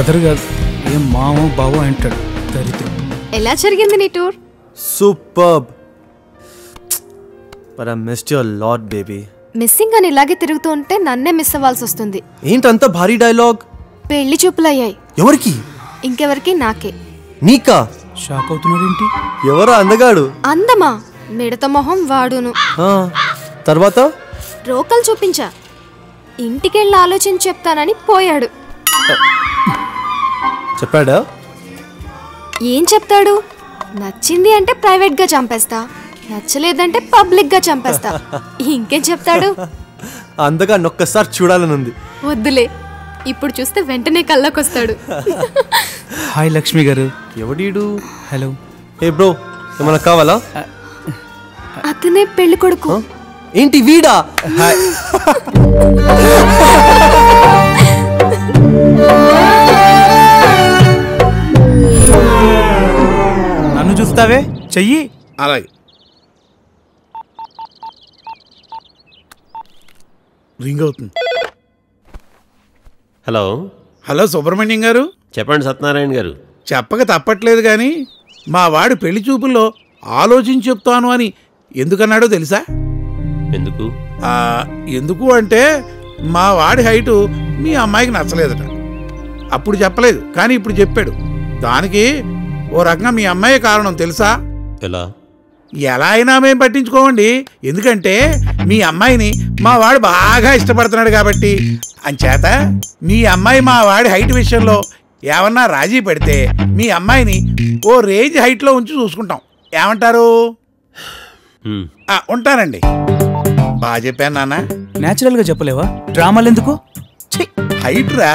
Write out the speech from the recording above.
Brother కాదు, ఏం మామో బావో అంటాడు దరిద్రం. ఎలా జరిగింది నీ tour? Superb. But I missed your lot baby. Missing అని ఇలాగే తిరుగుతూ ఉంటే నన్నే మిస్ అవ్వాల్సి వస్తుంది. ఏంటంత భారీ డైలాగ్? పెళ్లి చూపులయ్యాయి. ఎవరికి? ఇంకెవరికి? నాకే. నీకా? షాక్ అవుతున్నాడేంటి? ఎవరా అందగాడు? అందమా? మిడత మొహం వాడును. తర్వాత రోకలు చూపించా. ఇంటికెళ్ళి ఆలోచించి చెప్తానని పోయాడు. చెప్పాడా? ఏం చెప్తాడు? నచ్చింది అంటే ప్రైవేట్ గా చంపేస్తా, నచ్చలేదంటే పబ్లిక్ గా చంపేస్తా. ఇంకేం చెప్తాడు? అందగా నొక్కసారి చూడాలనుంది. వద్దులే, ఇప్పుడు చూస్తే వెంటనే కళ్ళకొస్తాడు. హాయ్ లక్ష్మి గారు. ఎవడీడు? హలో. ఏ బ్రో, ఏమన్నా కావాలా? అతనే పెళ్లి కొడుకు. ఏంటి వీడా? హాయ్. నన్ను చూస్తావే, చెయ్యి. అలాగే. రింగ్ అవుతుంది. హలో. హలో సుబ్రహ్మణ్యం గారు. చెప్పండి సత్యనారాయణ గారు. చెప్పక తప్పట్లేదు కానీ మా వాడు పెళ్లి చూపుల్లో ఆలోచించి చెప్తాను అని ఎందుకన్నాడో తెలుసా? ఎందుకు? ఎందుకు అంటే మా వాడి హైటు మీ అమ్మాయికి నచ్చలేదట. అప్పుడు చెప్పలేదు, కానీ ఇప్పుడు చెప్పాడు. దానికి ఓ రకంగా మీ అమ్మాయి కారణం తెలుసా? ఎలా అయినా మేము పట్టించుకోమండి, ఎందుకంటే మీ అమ్మాయిని మా వాడు బాగా ఇష్టపడుతున్నాడు కాబట్టి. అంచేత మీ అమ్మాయి మా వాడి హైట్ విషయంలో ఏమన్నా రాజీ పడితే మీ అమ్మాయిని ఓ రేంజ్ హైట్లో ఉంచి చూసుకుంటాం. ఏమంటారు? ఉంటానండి. బాగా చెప్పాను నాన్న. న్యాచురల్ గా చెప్పలేవా? డ్రామాలు ఎందుకు? హైట్ రా.